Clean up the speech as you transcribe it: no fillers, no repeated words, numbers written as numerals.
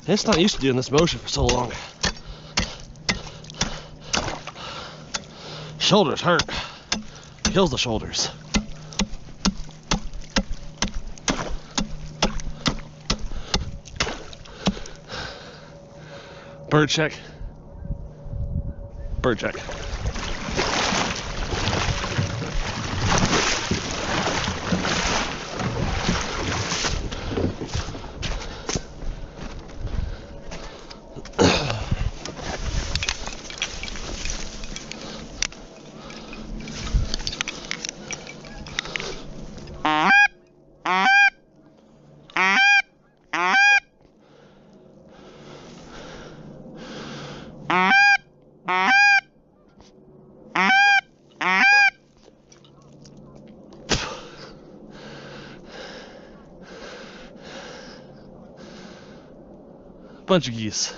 It's not used to doing this motion for so long. Shoulders hurt. Kills the shoulders. Bird check. Bird check. Bunch of geese.